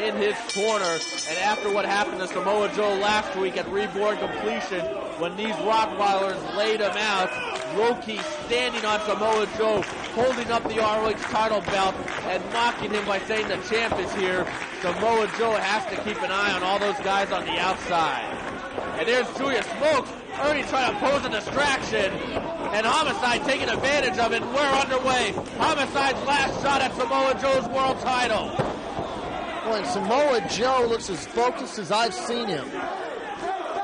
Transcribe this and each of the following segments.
in his corner. And after what happened to Samoa Joe last week at Reborn Completion, when these Rottweilers laid him out, Low-Ki standing on Samoa Joe, holding up the ROH title belt and mocking him by saying the champ is here. Samoa Joe has to keep an eye on all those guys on the outside. And there's Julius Smokes. Ernie trying to pose a distraction, and Homicide taking advantage of it. We're underway. Homicide's last shot at Samoa Joe's world title. Well, and Samoa Joe looks as focused as I've seen him.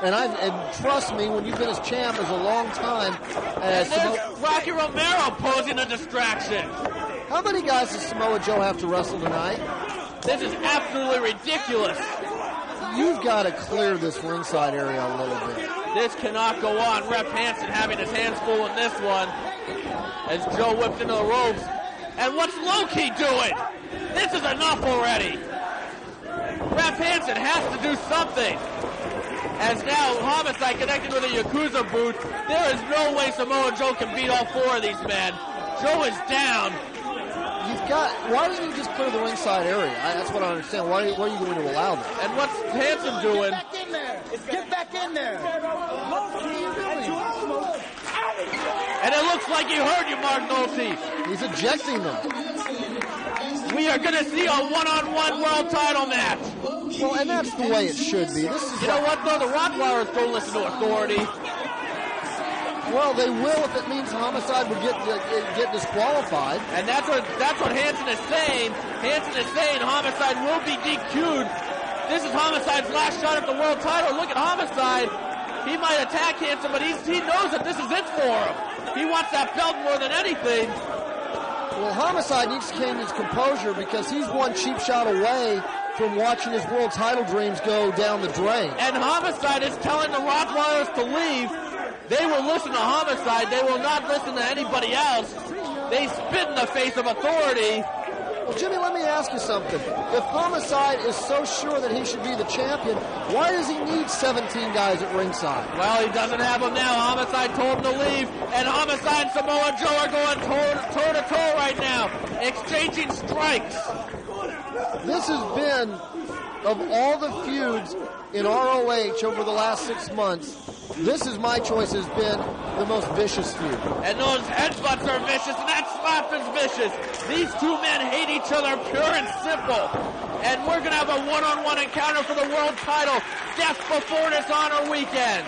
And trust me, when you've been his champ as a long time. And there's Rocky Romero posing a distraction. How many guys does Samoa Joe have to wrestle tonight? This is absolutely ridiculous. You've got to clear this ringside area a little bit. This cannot go on. Rep Hansen having his hands full in this one as Joe whipped into the ropes. And what's Low-Ki doing? This is enough already. Rep Hansen has to do something. As now Homicide connected with a Yakuza boot. There is no way Samoa Joe can beat all four of these men. Joe is down. Why doesn't he just clear the ringside area? That's what I understand. Why are you going to allow that? And what's Hansen doing? Get back in there. Get back in there. And it looks like he heard you, Mark Nolte. He's ejecting them. We are going to see a one-on-one world title match. Well, and that's the way it should be. You know what, though? The Rottweilers don't listen to authority. Well, they will if it means Homicide would get disqualified. And that's what Hansen is saying. Hansen is saying Homicide will be DQ'd. This is Homicide's last shot at the world title. Look at Homicide. He might attack Hansen, but he knows that this is it for him. He wants that belt more than anything. Well, Homicide needs to gain his composure because he's one cheap shot away from watching his world title dreams go down the drain. And Homicide is telling the Rottweilers to leave. They will listen to Homicide. They will not listen to anybody else. They spit in the face of authority. Well, Jimmy, let me ask you something. If Homicide is so sure that he should be the champion, why does he need 17 guys at ringside? Well, he doesn't have them now. Homicide told him to leave, and Homicide and Samoa Joe are going toe-to-toe right now, exchanging strikes. This has been, of all the feuds in ROH over the last 6 months, this is my choice has been the most vicious feud. And those headbutts are vicious, and that slap is vicious. These two men hate each other, pure and simple. And we're going to have a one-on-one encounter for the world title. Death before Dishonor weekend.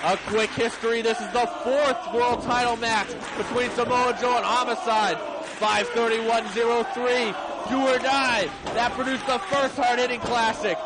A quick history. This is the 4th world title match between Samoa Joe and Homicide. 5:31:03. Do or die. That produced the first hard-hitting classic.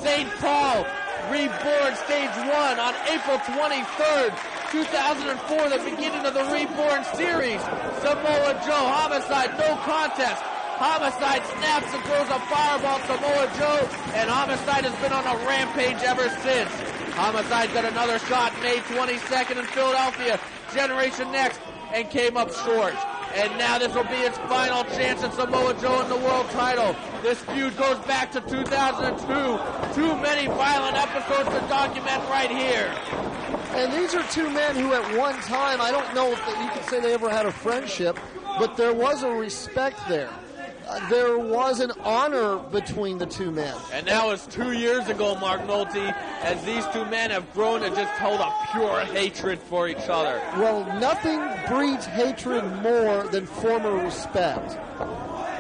St. Paul. Reborn Stage 1 on April 23rd, 2004, the beginning of the Reborn series. Samoa Joe, Homicide, no contest. Homicide snaps and throws a fireball at Samoa Joe, and Homicide has been on a rampage ever since. Homicide got another shot May 22nd in Philadelphia, Generation Next, and came up short. And now this will be its final chance at Samoa Joe in the world title. This feud goes back to 2002. Too many violent episodes to document right here. And these are two men who at one time, I don't know if you could say they ever had a friendship, but there was a respect there. There was an honor between the two men. And that was 2 years ago, Mark Nolte, as these two men have grown to just hold a pure hatred for each other. Well, nothing breeds hatred more than former respect.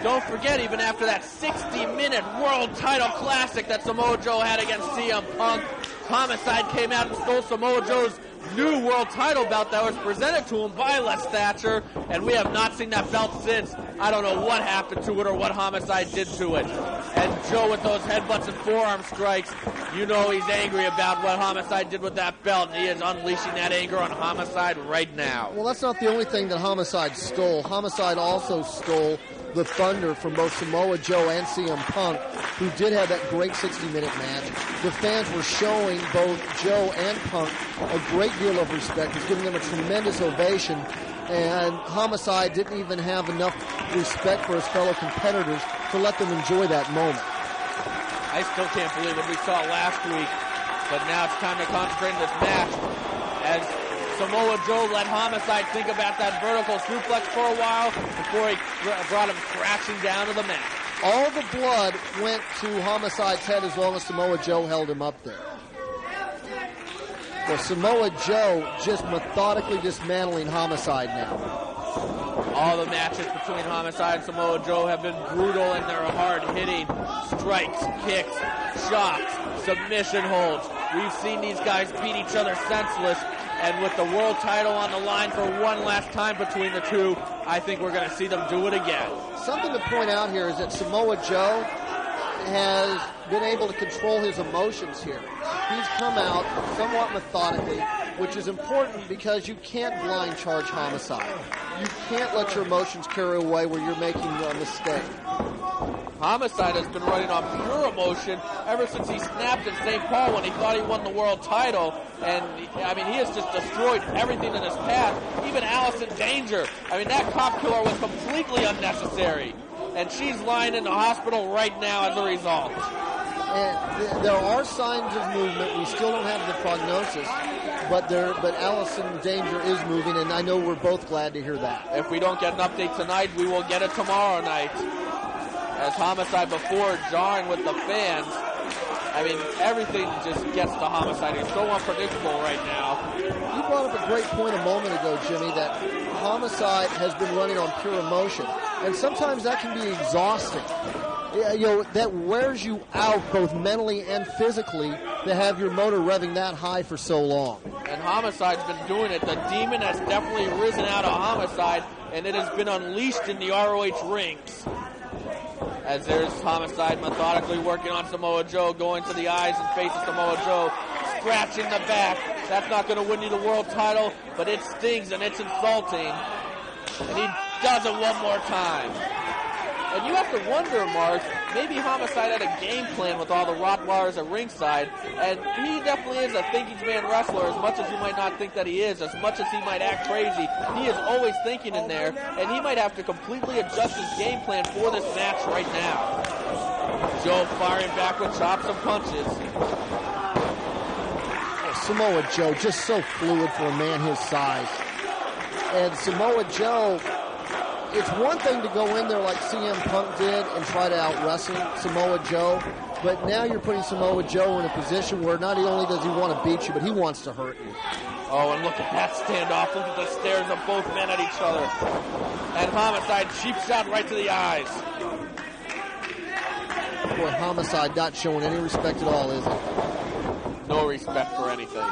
Don't forget, even after that 60-minute world title classic that Samoa Joe had against CM Punk, Homicide came out and stole Samoa Joe's new world title belt that was presented to him by Les Thatcher, and we have not seen that belt since. I don't know what happened to it or what Homicide did to it. And Joe with those headbutts and forearm strikes, you know he's angry about what Homicide did with that belt, and he is unleashing that anger on Homicide right now. Well, that's not the only thing that Homicide stole. Homicide also stole the thunder from both Samoa Joe and CM Punk, who did have that great 60-minute match. The fans were showing both Joe and Punk a great deal of respect. He's giving them a tremendous ovation, and Homicide didn't even have enough respect for his fellow competitors to let them enjoy that moment. I still can't believe what we saw last week, but now it's time to concentrate on this match as Samoa Joe let Homicide think about that vertical suplex for a while before he brought him crashing down to the mat. All the blood went to Homicide's head as long as Samoa Joe held him up there. Well, Samoa Joe just methodically dismantling Homicide now. All the matches between Homicide and Samoa Joe have been brutal, and they're hard-hitting. Strikes, kicks, shots, submission holds. We've seen these guys beat each other senseless, and with the world title on the line for one last time between the two, I think we're going to see them do it again. Something to point out here is that Samoa Joe has been able to control his emotions here. He's come out somewhat methodically, which is important because you can't blind charge Homicide. You can't let your emotions carry away where you're making a mistake. Homicide has been running on pure emotion ever since he snapped in St. Paul when he thought he won the world title. And, I mean, he has just destroyed everything in his path, even Allison Danger. I mean, that cop killer was completely unnecessary. And she's lying in the hospital right now as a result. And there are signs of movement. We still don't have the prognosis, but Allison Danger is moving, and I know we're both glad to hear that. If we don't get an update tonight, we will get it tomorrow night. As Homicide before jarring with the fans, I mean, everything just gets to Homicide. He's so unpredictable right now. You brought up a great point a moment ago, Jimmy, that Homicide has been running on pure emotion, and sometimes that can be exhausting. You know, that wears you out both mentally and physically to have your motor revving that high for so long. And Homicide's been doing it. The demon has definitely risen out of Homicide, and it has been unleashed in the ROH rings. As there's Homicide methodically working on Samoa Joe, going to the eyes and face of Samoa Joe, scratching the back. That's not going to win you the world title, but it stings and it's insulting. And he does it one more time. And you have to wonder, Mark, maybe Homicide had a game plan with all the Rottweilers at ringside, and he definitely is a thinking man wrestler, as much as you might not think that he is, as much as he might act crazy. He is always thinking in there, and he might have to completely adjust his game plan for this match right now. Joe firing back with chops and punches. Samoa Joe, just so fluid for a man his size. And Samoa Joe, it's one thing to go in there like CM Punk did and try to out-wrestle Samoa Joe, but now you're putting Samoa Joe in a position where not only does he want to beat you, but he wants to hurt you. Oh, and look at that standoff. Look at the stares of both men at each other. And Homicide, cheap shot right to the eyes. Boy, Homicide not showing any respect at all, is he? No respect for anything.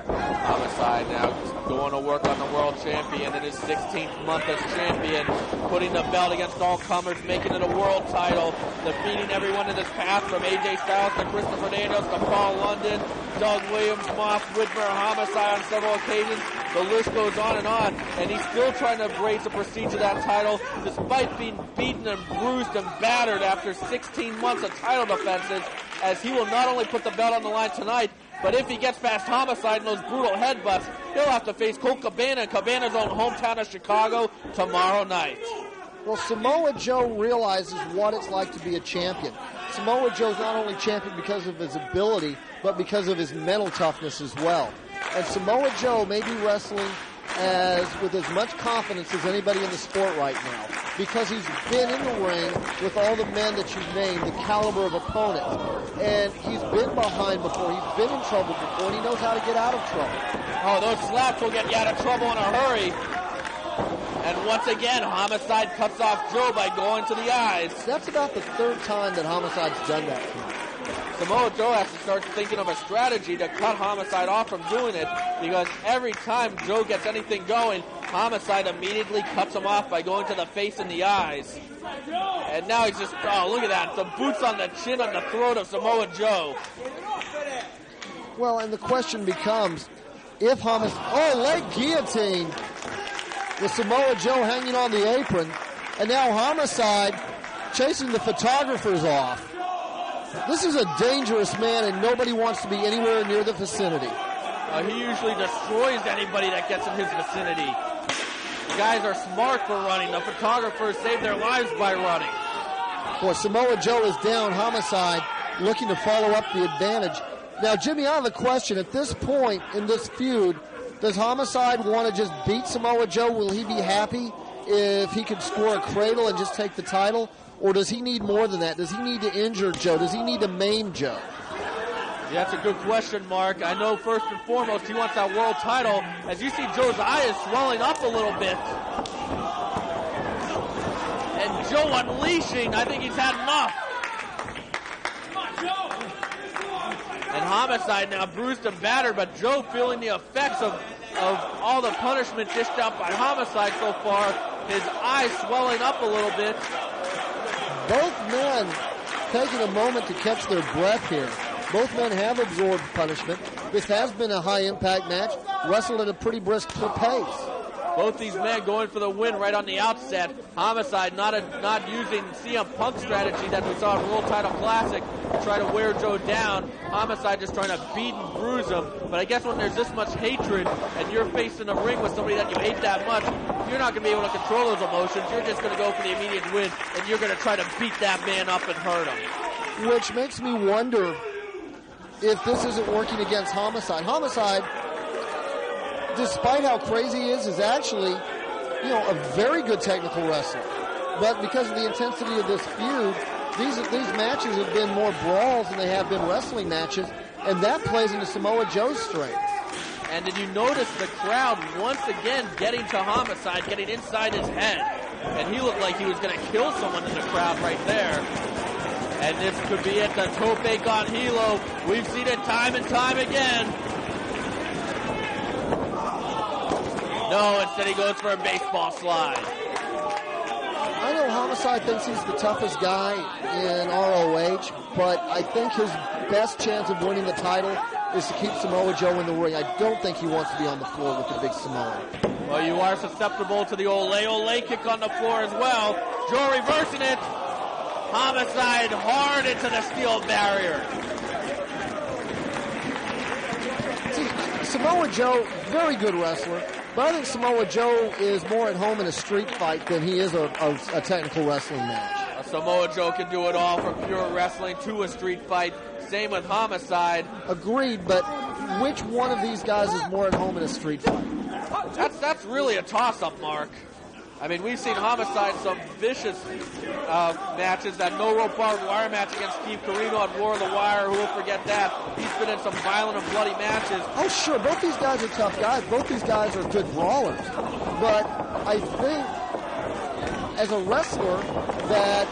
Homicide now going to work on the world champion in his 16th month as champion, putting the belt against all comers, making it a world title, defeating everyone in his path from AJ Styles to Christopher Daniels to Paul London, Doug Williams, Moss, Whitmer, Homicide on several occasions. The list goes on, and he's still trying to embrace the prestige of that title despite being beaten and bruised and battered after 16 months of title defenses, as he will not only put the belt on the line tonight, but if he gets past Homicide and those brutal headbutts, he'll have to face Colt Cabana in Cabana's own hometown of Chicago tomorrow night. Well, Samoa Joe realizes what it's like to be a champion. Samoa Joe's not only champion because of his ability, but because of his mental toughness as well. And Samoa Joe may be wrestling with as much confidence as anybody in the sport right now, because he's been in the ring with all the men that you've named, the caliber of opponents. And he's been behind before, he's been in trouble before, and he knows how to get out of trouble. Oh, those slaps will get you out of trouble in a hurry. And once again, Homicide cuts off Joe by going to the eyes. That's about the third time that Homicide's done that to him. Samoa Joe has to start thinking of a strategy to cut Homicide off from doing it, because every time Joe gets anything going, Homicide immediately cuts him off by going to the face and the eyes. And now he's just, oh, look at that. The boots on the chin on the throat of Samoa Joe. Well, and the question becomes, if leg guillotine with Samoa Joe hanging on the apron, and now Homicide chasing the photographers off. This is a dangerous man, and nobody wants to be anywhere near the vicinity. He usually destroys anybody that gets in his vicinity. The guys are smart for running. The photographers save their lives by running. Boy, Samoa Joe is down. Homicide looking to follow up the advantage. Now, Jimmy, I have a question. At this point in this feud, does Homicide want to just beat Samoa Joe? Will he be happy if he could score a cradle and just take the title, or does he need more than that? Does he need to injure Joe? Does he need to maim Joe? Yeah, that's a good question, Mark. I know first and foremost he wants that world title. As you see, Joe's eye is swelling up a little bit. And Joe unleashing, I think he's had enough. And Homicide now bruised and battered, but Joe feeling the effects of all the punishment dished out by Homicide so far. His eyes swelling up a little bit. Both men taking a moment to catch their breath here. Both men have absorbed punishment. This has been a high-impact match, wrestled at a pretty brisk pace. Both these men going for the win right on the outset. Homicide not using CM Punk strategy that we saw in World Title Classic to try to wear Joe down. Homicide just trying to beat and bruise him. But I guess when there's this much hatred and you're facing a ring with somebody that you hate that much, you're not going to be able to control those emotions. You're just going to go for the immediate win, and you're going to try to beat that man up and hurt him. Which makes me wonder if this isn't working against Homicide. Homicide, despite how crazy he is actually, a very good technical wrestler. But because of the intensity of this feud, these matches have been more brawls than they have been wrestling matches, and that plays into Samoa Joe's strength. And did you notice the crowd once again getting to Homicide, getting inside his head? And he looked like he was going to kill someone in the crowd right there. And this could be it, the tope on Hilo. We've seen it time and time again. No, instead he goes for a baseball slide. I know Homicide thinks he's the toughest guy in ROH, but I think his best chance of winning the title is to keep Samoa Joe in the ring. I don't think he wants to be on the floor with the big Samoan. Well, you are susceptible to the ole kick on the floor as well. Joe reversing it. Homicide hard into the steel barrier. See, Samoa Joe, very good wrestler, but I think Samoa Joe is more at home in a street fight than he is a technical wrestling match. Samoa Joe can do it all, from pure wrestling to a street fight. Same with Homicide. Agreed, but which one of these guys is more at home in a street fight? That's really a toss-up, Mark. I mean, we've seen Homicide some vicious matches. That no rope barbed wire match against Steve Corino on War of the Wire. Who will forget that? He's been in some violent and bloody matches. Oh, sure. Both these guys are tough guys. Both these guys are good brawlers. But I think, as a wrestler, that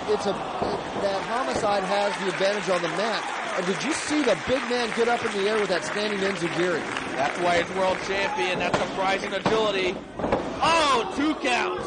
Homicide has the advantage on the mat. And did you see the big man get up in the air with that standing enziguri? That's why he's world champion. That's surprising agility. Oh, 2 counts.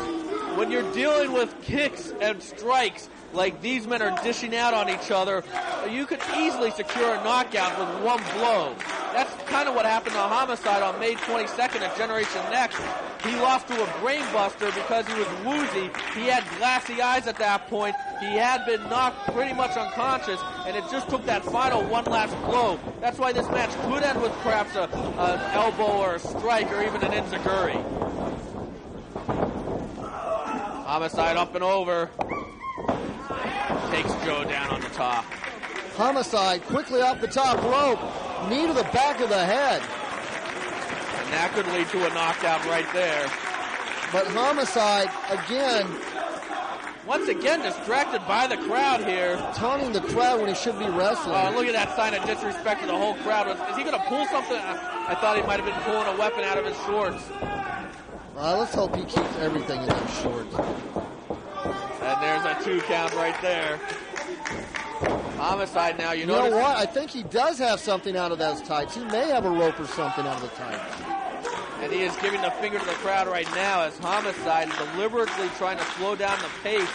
When you're dealing with kicks and strikes like these men are dishing out on each other, you could easily secure a knockout with one blow. That's kind of what happened to Homicide on May 22nd at Generation Next. He lost to a brain buster because he was woozy. He had glassy eyes at that point. He had been knocked pretty much unconscious, and it just took that final one last blow. That's why this match could end with perhaps an elbow or a strike or even an enziguri. Homicide up and over. Takes Joe down on the top. Homicide quickly off the top rope. Knee to the back of the head. And that could lead to a knockout right there. But Homicide, again, once again distracted by the crowd here. Taunting the crowd when he should be wrestling. Oh, look at that sign of disrespect to the whole crowd. Is he going to pull something? I thought he might have been pulling a weapon out of his shorts. Let's hope he keeps everything in those shorts. And there's a 2 count right there. Homicide now, you know notice? what? I think he does have something out of those tights. He may have a rope or something out of the tights. And he is giving the finger to the crowd right now as Homicide deliberately trying to slow down the pace.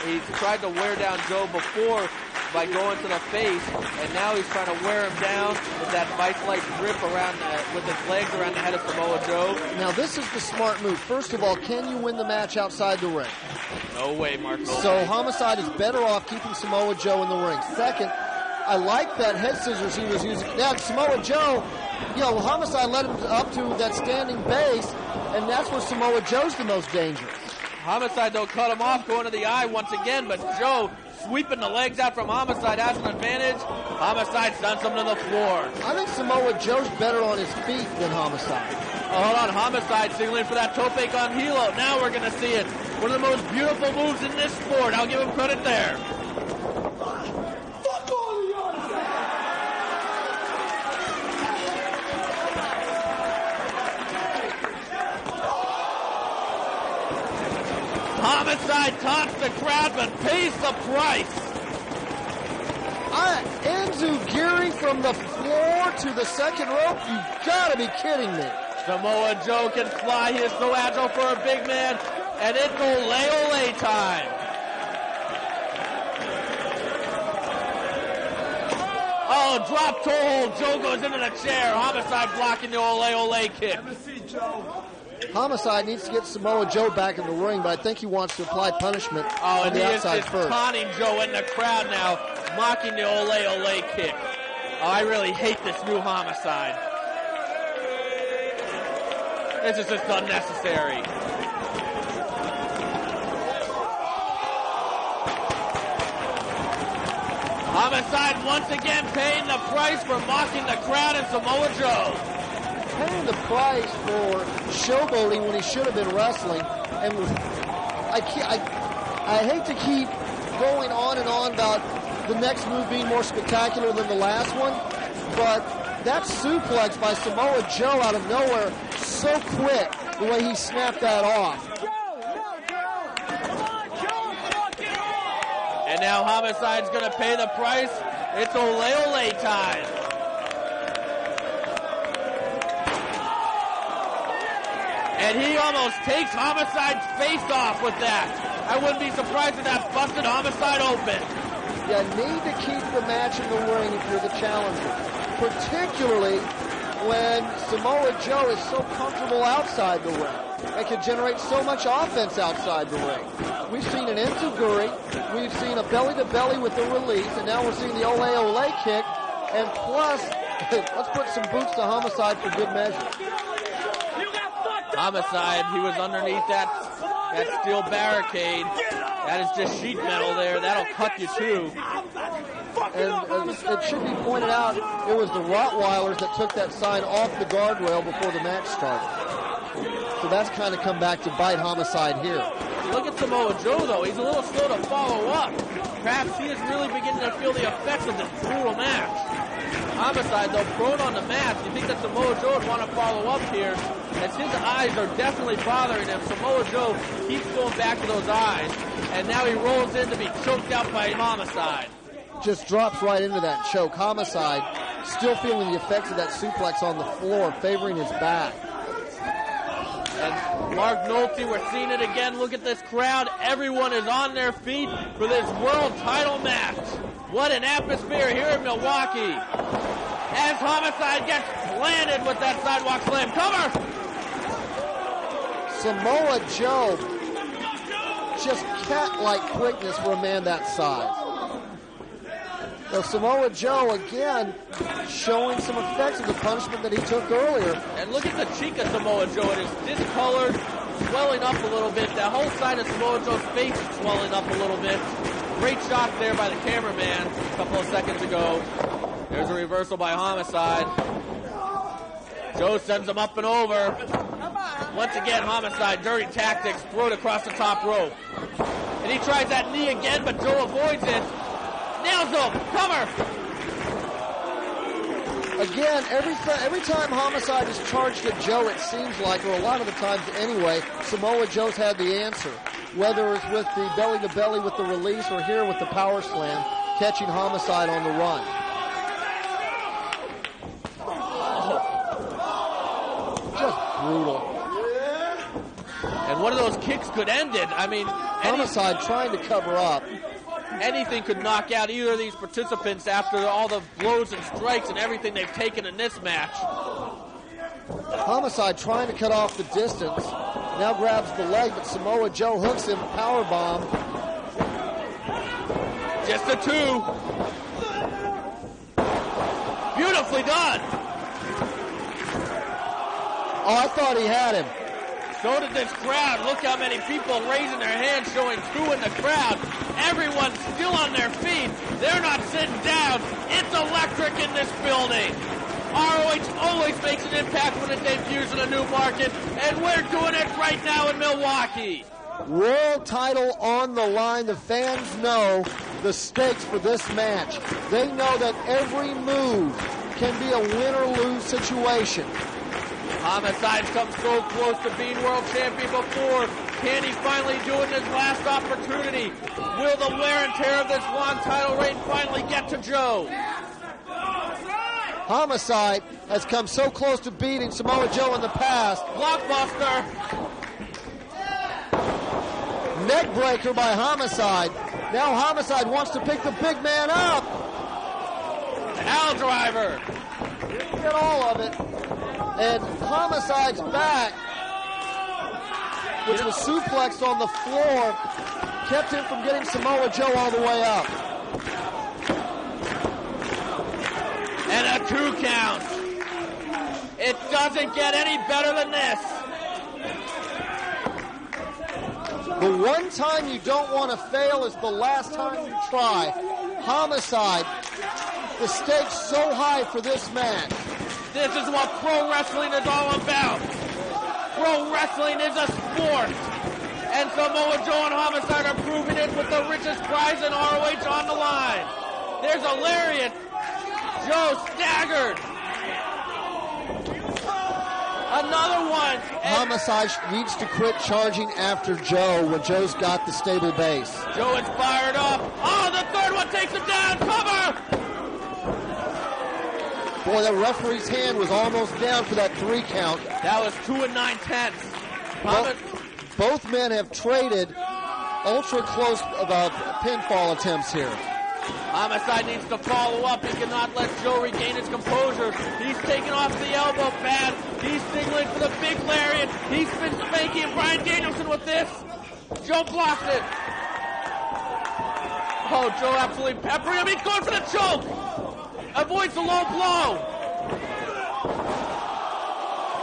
He's tried to wear down Joe before by going to the face, and now he's trying to wear him down with that vice-like grip around with his legs around the head of Samoa Joe. Now this is the smart move. First of all, can you win the match outside the ring? No way, Mark. No so way. Homicide is better off keeping Samoa Joe in the ring. Second, I like that head scissors he was using. Now Samoa Joe, Homicide led him up to that standing base, and that's where Samoa Joe's the most dangerous. Homicide, though, cut him off, going to the eye once again, but Joe sweeping the legs out from Homicide has an advantage. Homicide sends him to the floor. I think Samoa Joe's better on his feet than Homicide. Oh, hold on, Homicide signaling for that tope con hilo. Now we're going to see it. One of the most beautiful moves in this sport. I'll give him credit there. Homicide taunts the crowd but pays the price. Enzugiri from the floor to the second rope. You gotta be kidding me. Samoa Joe can fly. He is so agile for a big man. And it's ole ole time. Oh, drop toe hold. Joe goes into the chair. Homicide blocking the ole ole kick. Homicide needs to get Samoa Joe back in the ring, but I think he wants to apply punishment on the outside first. first. Taunting Joe in the crowd now, mocking the ole ole kick. Oh, I really hate this new Homicide. This is just unnecessary. Homicide once again paying the price for mocking the crowd and Samoa Joe. Paying the price for showboating when he should have been wrestling. And I hate to keep going on and on about the next move being more spectacular than the last one, but that suplex by Samoa Joe out of nowhere, so quick, the way he snapped that off. And now Homicide's going to pay the price. It's ole ole time. And he almost takes Homicide's face off with that. I wouldn't be surprised if that busted Homicide open. You need to keep the match in the ring if you're the challenger. Particularly when Samoa Joe is so comfortable outside the ring. They can generate so much offense outside the ring. We've seen an enziguri, we've seen a belly-to-belly with the release, and now we're seeing the ole ole kick. And plus, let's put some boots to Homicide for good measure. Homicide, he was underneath that steel barricade. That is just sheet metal there. That'll cut you too. And it should be pointed out, it was the Rottweilers that took that sign off the guardrail before the match started. So that's kind of come back to bite Homicide here. Look at Samoa Joe, though. He's a little slow to follow up. Perhaps he is really beginning to feel the effects of this brutal match. Homicide, though, prone on the mat. You think that Samoa Joe would want to follow up here, as his eyes are definitely bothering him. Samoa Joe keeps going back to those eyes, and now he rolls in to be choked out by Homicide. Just drops right into that choke. Homicide still feeling the effects of that suplex on the floor, favoring his back. And Mark Nolte, we're seeing it again. Look at this crowd. Everyone is on their feet for this world title match. What an atmosphere here in Milwaukee. As Homicide gets planted with that sidewalk slam. Cover! Samoa Joe, just cat-like quickness for a man that size. So Samoa Joe, again, showing some effects of the punishment that he took earlier. And look at the cheek of Samoa Joe. It is discolored, swelling up a little bit. That whole side of Samoa Joe's face is swelling up a little bit. Great shot there by the cameraman a couple of seconds ago. There's a reversal by Homicide. Joe sends him up and over. Once again, Homicide, dirty tactics, throw it across the top rope. And he tries that knee again, but Joe avoids it. Nails him, cover! Again, every time Homicide is charged at Joe, it seems like, or a lot of the times anyway, Samoa Joe's had the answer. Whether it's with the belly-to-belly with the release or here with the power slam, catching Homicide on the run. Just brutal. And one of those kicks could end it. I mean, Homicide trying to cover up. Anything could knock out either of these participants after all the blows and strikes and everything they've taken in this match. Homicide trying to cut off the distance. Now grabs the leg, but Samoa Joe hooks him, powerbomb. Just a two. Beautifully done. Oh, I thought he had him. So did this crowd. Look how many people raising their hands, showing two in the crowd. Everyone's still on their feet. They're not sitting down. It's electric in this building. ROH always makes an impact when it debuts in a new market, and we're doing it right now in Milwaukee. World title on the line. The fans know the stakes for this match. They know that every move can be a win or lose situation. Homicide's come so close to being world champion before. Can he finally do it in his last opportunity? Will the wear and tear of this long title reign finally get to Joe? Homicide has come so close to beating Samoa Joe in the past. Blockbuster. Neck breaker by Homicide. Now Homicide wants to pick the big man up. Al driver. Didn't get all of it. And Homicide's back, which was suplexed on the floor, kept him from getting Samoa Joe all the way up. And a 2 count. It doesn't get any better than this. The one time you don't want to fail is the last time you try. Homicide, the stakes so high for this match. This is what pro wrestling is all about. Pro wrestling is a sport. And Samoa Joe and Homicide are proving it with the richest prize in ROH on the line. There's a lariat. Joe staggered. Another one. Homicide needs to quit charging after Joe when Joe's got the stable base. Joe is fired up. Oh, the third one takes him down. Cover. Boy, that referee's hand was almost down for that 3 count. That was 2 9/10. Both men have traded ultra close pinfall attempts here. Homicide needs to follow up. He cannot let Joe regain his composure. He's taking off the elbow pad. He's signaling for the big lariat. He's been spanking Bryan Danielson with this. Joe blocked it. Oh, Joe absolutely peppering him. He's going for the choke. Avoids the low blow.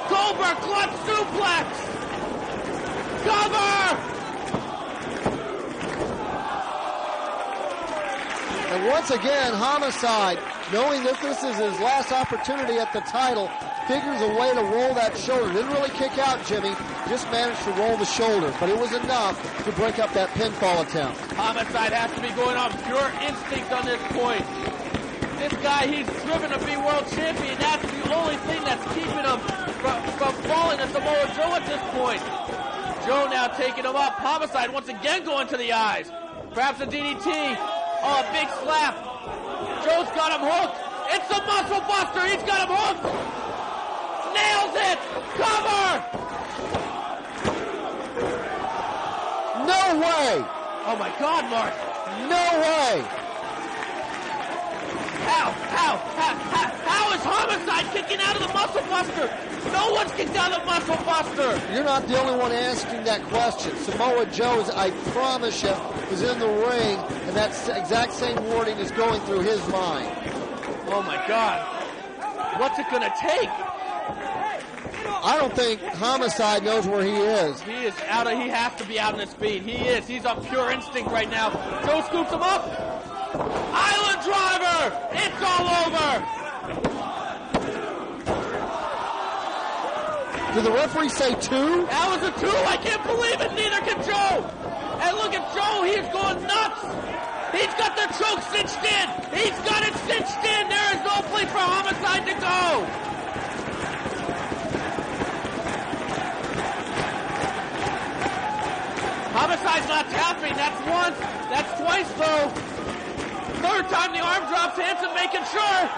Goldberg clutch suplex. Cover. And once again, Homicide, knowing that this is his last opportunity at the title, figures a way to roll that shoulder. Didn't really kick out, Jimmy. Just managed to roll the shoulder. But it was enough to break up that pinfall attempt. Homicide has to be going on pure instinct on this point. This guy, he's driven to be world champion. That's the only thing that's keeping him from falling to Samoa Joe at this point. Joe now taking him up. Homicide once again going to the eyes. Perhaps a DDT. Oh, a big slap. Joe's got him hooked. It's a muscle buster. He's got him hooked. Nails it. Cover. No way. Oh, my God, Mark. No way. How is Homicide kicking out of the muscle buster? No one's kicked out of the muscle buster. You're not the only one asking that question. Samoa Joe, I promise you, is in the ring, and that exact same wording is going through his mind. Oh, my God. What's it going to take? I don't think Homicide knows where he is. He is out of, he has to be out on his feet. He is. He's on pure instinct right now. Joe scoops him up. Island driver! It's all over! Did the referee say 2? That was a 2. I can't believe it. Neither can Joe. And look at Joe. He's going nuts. He's got the choke cinched in. He's got it cinched in. There is no place for Homicide to go. Homicide's not tapping. That's once. That's twice, though. Third time the arm drops. Hanson making sure.